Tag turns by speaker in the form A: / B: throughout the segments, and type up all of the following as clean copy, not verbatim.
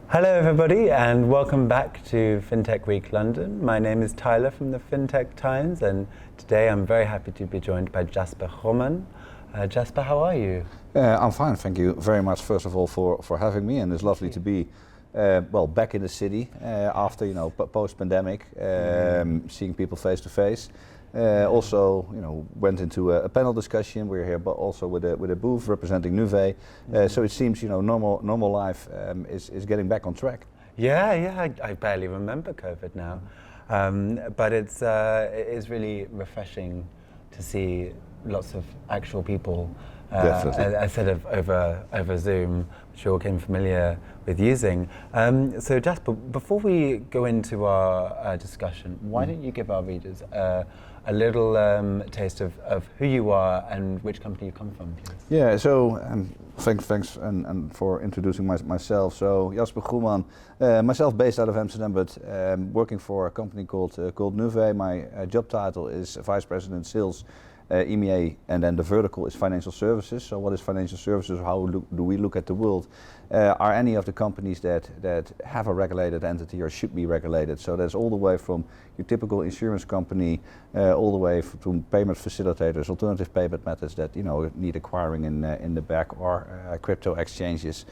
A: Hello everybody and welcome back to Fintech Week London. My name is Tyler from the Fintech Times and today I'm very happy to be joined by Jasper Goeman. Jasper, how are you?
B: I'm fine, thank you very much first of all for having me, and it's lovely to be back in the city after post-pandemic, seeing people face to face. Also, went into a panel discussion. We're here, but also with a booth representing Nuvei. So it seems, normal life is getting back on track.
A: Yeah, I barely remember COVID now, but it is really refreshing to see lots of actual people instead of over Zoom, which you're getting familiar with using. So Jasper, before we go into our discussion, why don't you give our readers a little taste of who you are and which company you come from, please?
B: Yeah, so thanks and for introducing myself. So Jasper Goeman, myself based out of Amsterdam, but working for a company called Nuvei. My job title is Vice President Sales, EMEA, and then the vertical is financial services. So what is financial services? How do we look at the world? Are any of the companies that have a regulated entity or should be regulated? So that's all the way from your typical insurance company, all the way to payment facilitators, alternative payment methods that need acquiring in the back, or crypto exchanges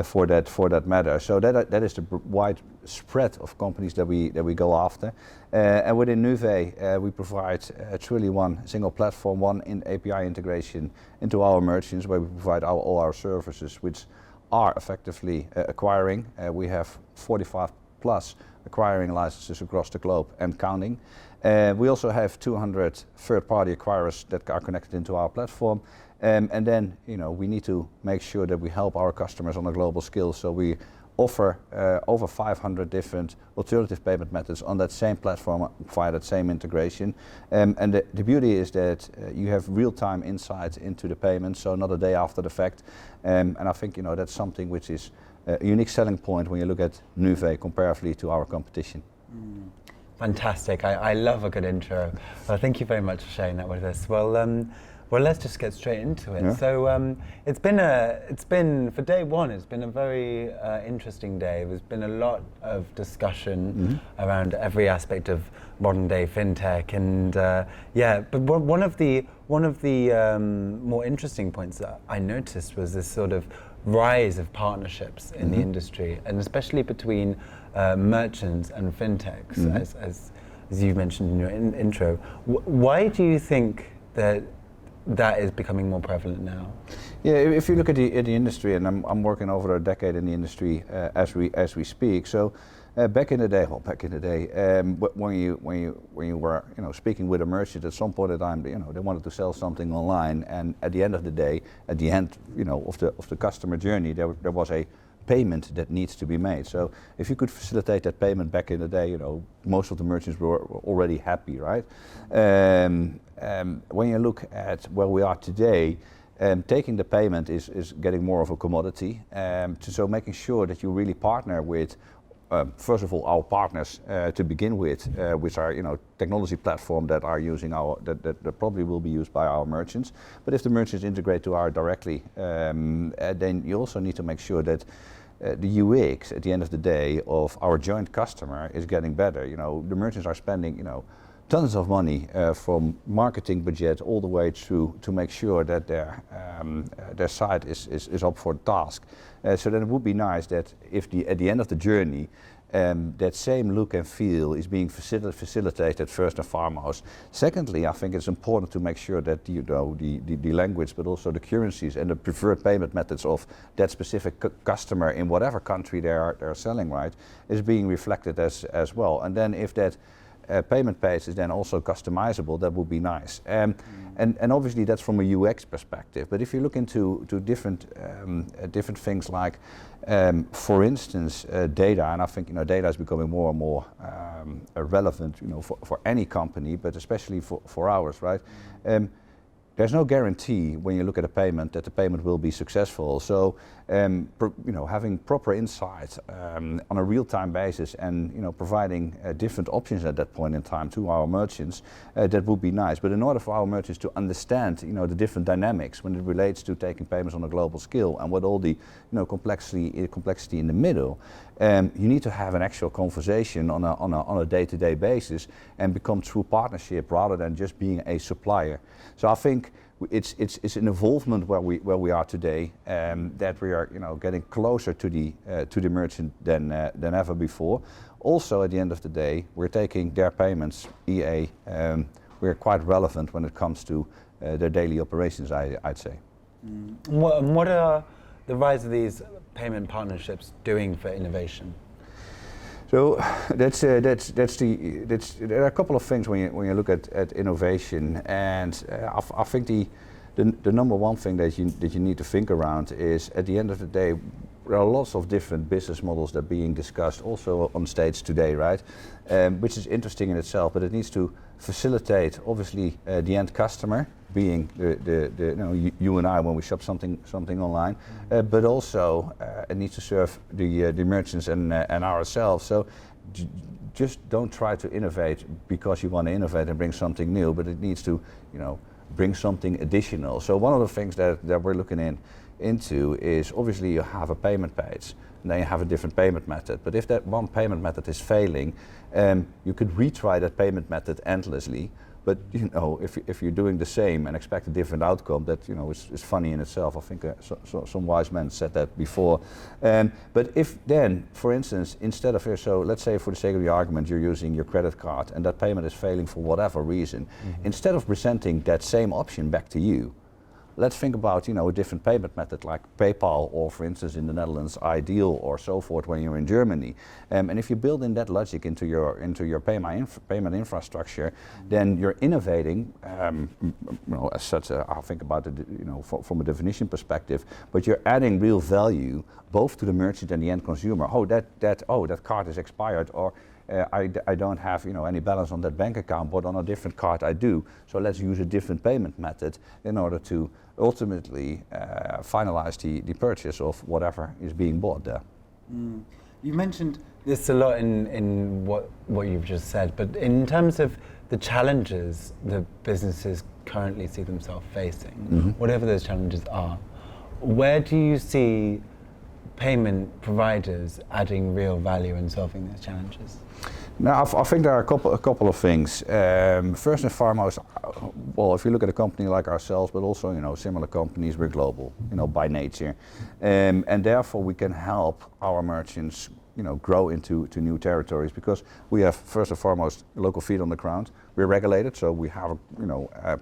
B: for that matter. So that is the wide spread of companies that we go after. And within Nuvei, we provide truly one single platform, one API integration into our merchants, where we provide all our services, which are effectively acquiring. We have 45 plus acquiring licenses across the globe and counting. We also have 200 third-party acquirers that are connected into our platform. And then we need to make sure that we help our customers on a global scale. So we offer over 500 different alternative payment methods on that same platform via that same integration. And the beauty is that you have real-time insights into the payments, so not a day after the fact. And I think that's something which is a unique selling point when you look at Nuvei comparatively to our competition.
A: Fantastic. I love a good intro. Well, thank you very much for sharing that with us. Well, let's just get straight into it. Yeah. So it's been for day one. It's been a very interesting day. There's been a lot of discussion around every aspect of modern day fintech, and But one of the more interesting points that I noticed was this sort of rise of partnerships in the industry, and especially between merchants and fintechs, as you mentioned in your intro. Why do you think that is becoming more prevalent now?
B: Yeah, if you look at the industry, and I'm working over a decade in the industry as we speak. So back in the day, when you were speaking with a merchant, at some point in time, they wanted to sell something online, and at the end of the day, of the customer journey, there was a payment that needs to be made. So if you could facilitate that payment back in the day, most of the merchants were already happy, right? When you look at where we are today, taking the payment is getting more of a commodity. So making sure that you really partner with, first of all, our partners to begin with, which are technology platform that are using that probably will be used by our merchants. But if the merchants integrate to our directly, then you also need to make sure that the UX at the end of the day of our joint customer is getting better. The merchants are spending tons of money from marketing budget all the way through to make sure that their site is up for the task. So then it would be nice that if at the end of the journey, that same look and feel is being facilitated first and foremost. Secondly, I think it's important to make sure that the language, but also the currencies and the preferred payment methods of that specific customer in whatever country they're selling, right, is being reflected as well. And then if that payment page is then also customizable, that would be nice. And obviously that's from a UX perspective. But if you look into different things like, for instance, data, and I think data is becoming more and more relevant, for any company, but especially for ours, right? there's no guarantee when you look at a payment that the payment will be successful. So, having proper insight on a real-time basis and providing different options at that point in time to our merchants, that would be nice. But in order for our merchants to understand, the different dynamics when it relates to taking payments on a global scale and what all the, complexity in the middle, you need to have an actual conversation on a day-to-day basis and become true partnership rather than just being a supplier. So I think it's an involvement where we are today, that we are getting closer to the merchant than ever before. Also, at the end of the day, we're taking their payments. EA, we're quite relevant when it comes to their daily operations, I'd say.
A: What are the rise of these payment partnerships doing for innovation?
B: So there are a couple of things when you look at innovation, and I think the number one thing that you need to think around is, at the end of the day, there are lots of different business models that are being discussed also on stage today, right? Which is interesting in itself, but it needs to facilitate, obviously, the end customer, being you and I when we shop something online, but also it needs to serve the merchants and ourselves. So just don't try to innovate because you want to innovate and bring something new, but it needs to bring something additional. So one of the things that we're looking into is, obviously you have a payment page and then you have a different payment method, but if that one payment method is failing, you could retry that payment method endlessly. But if you're doing the same and expect a different outcome, that is funny in itself. I think some wise men said that before. But if then, for instance, instead of so let's say for the sake of the argument, you're using your credit card and that payment is failing for whatever reason, instead of presenting that same option back to you, let's think about a different payment method like PayPal, or for instance in the Netherlands Ideal, or so forth when you're in Germany. And if you build in that logic into your payment infrastructure, then you're innovating. As such, I'll think about it from a definition perspective. But you're adding real value both to the merchant and the end consumer. That card is expired, or I don't have any balance on that bank account, but on a different card I do. So let's use a different payment method in order to ultimately finalize the purchase of whatever is being bought there.
A: You mentioned this a lot in what you've just said, but in terms of the challenges the businesses currently see themselves facing, whatever those challenges are, where do you see payment providers adding real value in solving those challenges?
B: Now, I think there are a couple of things. First and foremost, well, if you look at a company like ourselves, but also similar companies, we're global, by nature, and therefore we can help our merchants grow into new territories, because we have first and foremost local feet on the ground. We're regulated, so we have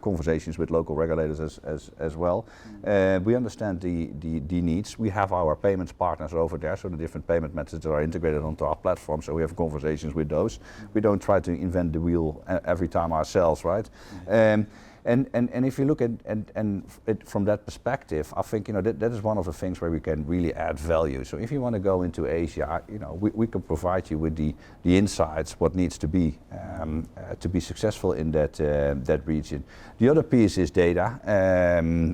B: conversations with local regulators as well. We understand the needs. We have our payments partners over there, so the different payment methods are integrated onto our platform, so we have conversations with those. We don't try to invent the wheel every time ourselves, right? And if you look at it from that perspective, I think that is one of the things where we can really add value. So if you want to go into Asia, we can provide you with the insights what needs to be successful in that region. The other piece is data.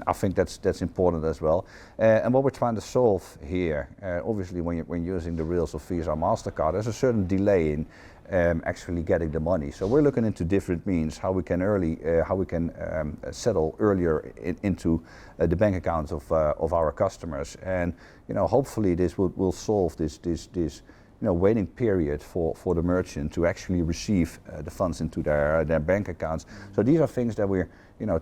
B: I think that's important as well. And what we're trying to solve here, obviously, when you're using the rails of Visa or Mastercard, there's a certain delay in actually getting the money. So we're looking into different means how we can settle earlier into the bank accounts of our customers, and hopefully this will solve this waiting period for the merchant to actually receive the funds into their bank accounts. So these are things that we're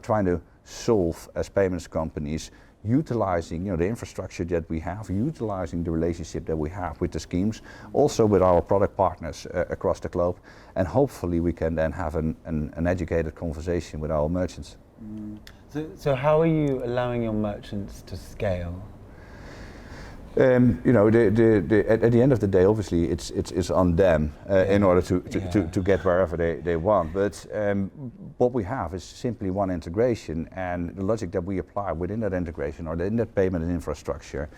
B: trying to solve as payments companies, utilizing the infrastructure that we have, utilizing the relationship that we have with the schemes, also with our product partners across the globe, and hopefully we can then have an educated conversation with our merchants.
A: So how are you allowing your merchants to scale?
B: At the end of the day, obviously, it's on them in order to get wherever they want. But what we have is simply one integration, and the logic that we apply within that integration or in that payment infrastructure,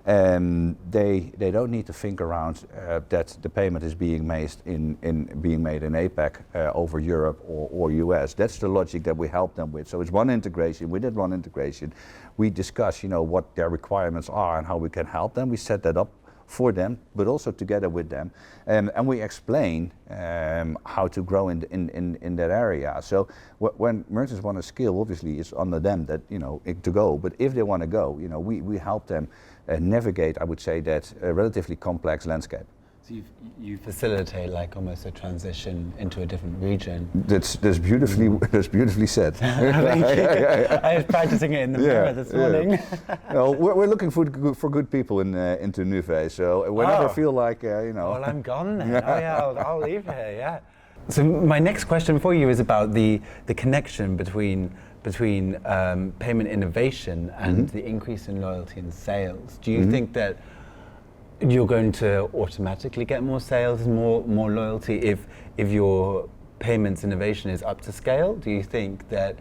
B: they don't need to think around that the payment is being made in APAC over Europe or US. That's the logic that we help them with. So it's one integration. With that one integration, we discuss, what their requirements are and how we can help them. We set that up for them, but also together with them, and we explain how to grow in that area. So when merchants want to scale, obviously it's under them that to go. But if they want to go, we help them navigate, I would say, that relatively complex landscape.
A: So you facilitate like almost a transition into a different region.
B: That's beautifully said.
A: Thank you. I was practicing it in the mirror this morning.
B: No, we're looking for good people into Nuvei. So whenever I feel like
A: Well, I'm gone then. Oh yeah, I'll leave here. Yeah. So my next question for you is about the connection between payment innovation and the increase in loyalty and sales. Do you think that you're going to automatically get more sales and more loyalty if your payments innovation is up to scale? Do you think that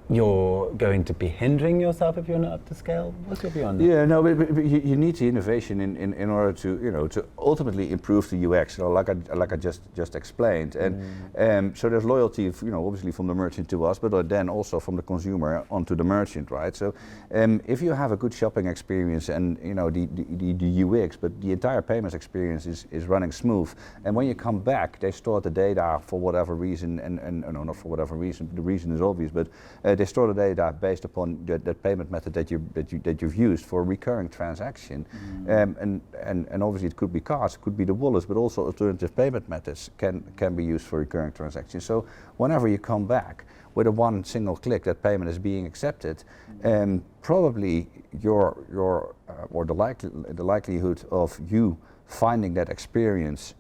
A: you're going to be hindering yourself if you're not up to scale? What's your view on that?
B: Yeah, no, but you need the innovation in order to ultimately improve the UX, like I just explained, and so there's loyalty, obviously from the merchant to us, but then also from the consumer onto the merchant, right? So if you have a good shopping experience and the UX, but the entire payments experience is running smooth, and when you come back, they store the data for whatever reason, and not for whatever reason. The reason is obvious, but they store the data based upon that payment method that you've used for a recurring transaction, and obviously it could be cards, it could be the wallets, but also alternative payment methods can be used for recurring transactions. So whenever you come back with a one single click, that payment is being accepted, probably the likelihood of you finding that experience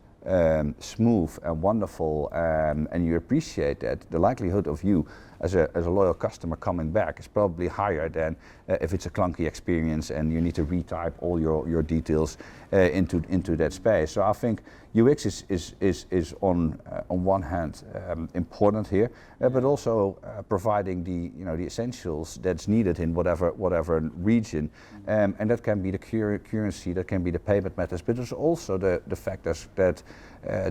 B: smooth and wonderful, and you appreciate that, the likelihood of you as a loyal customer coming back is probably higher than if it's a clunky experience and you need to retype all your details into that space. So I think UX is on one hand important here, but also providing the essentials that's needed in whatever region, and that can be the currency, that can be the payment methods, but there's also the fact that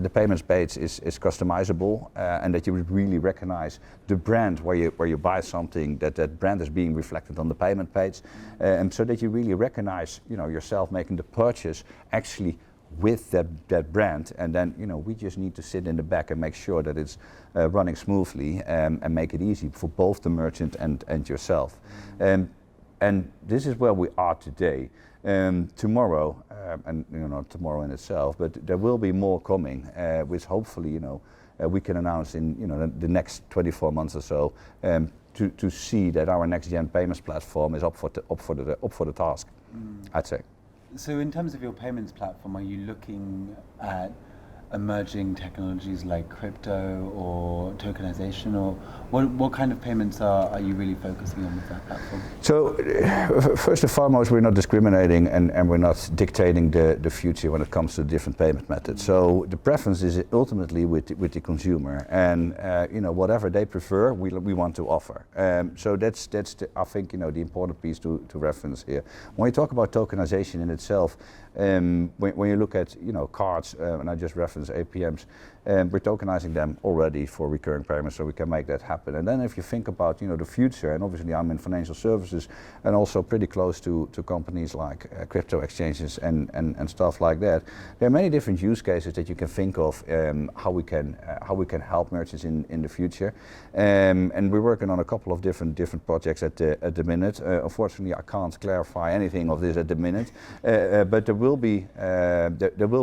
B: the payments page is customizable, and that you would really recognize the brand where you buy something, that brand is being reflected on the payment page, and so that you really recognize yourself making the purchase actually with that brand, and then we just need to sit in the back and make sure that it's running smoothly, and make it easy for both the merchant and yourself. And this is where we are today. Tomorrow, and not tomorrow in itself, but there will be more coming, which hopefully we can announce in the next 24 months or so, to see that our next gen payments platform is up for the task, I'd say.
A: So in terms of your payments platform, are you looking at emerging technologies like crypto or tokenization, or what kind of payments are you really focusing on with that platform? So
B: first and foremost, we're not discriminating and we're not dictating the future when it comes to different payment methods. So the preference is ultimately with the consumer, and whatever they prefer, we want to offer. So that's I think the important piece to reference here. When you talk about tokenization in itself, when you look at cards, and I just referenced APMs, we're tokenizing them already for recurring payments, so we can make that happen. And then if you think about the future, and obviously I'm in financial services and also pretty close to companies like crypto exchanges and stuff like that, there are many different use cases that you can think of, how we can help merchants in the future, and we're working on a couple of different projects at the minute. Unfortunately, I can't clarify anything of this at the minute, but there will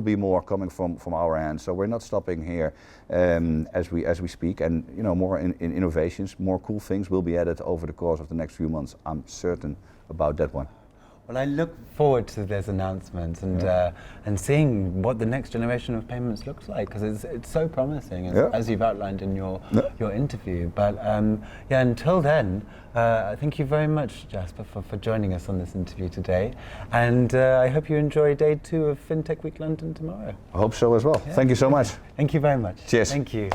B: be more coming from our end. So we're not stopping here as we speak, and more in innovations, more cool things will be added over the course of the next few months. I'm certain about that one.
A: Well, I look forward to those announcements and seeing what the next generation of payments looks like, because it's so promising, as you've outlined in your interview. But until then, thank you very much, Jasper, for joining us on this interview today. And I hope you enjoy day 2 of Fintech Week London tomorrow.
B: I hope so as well. Thank you so much.
A: Thank you very much.
B: Cheers.
A: Thank you.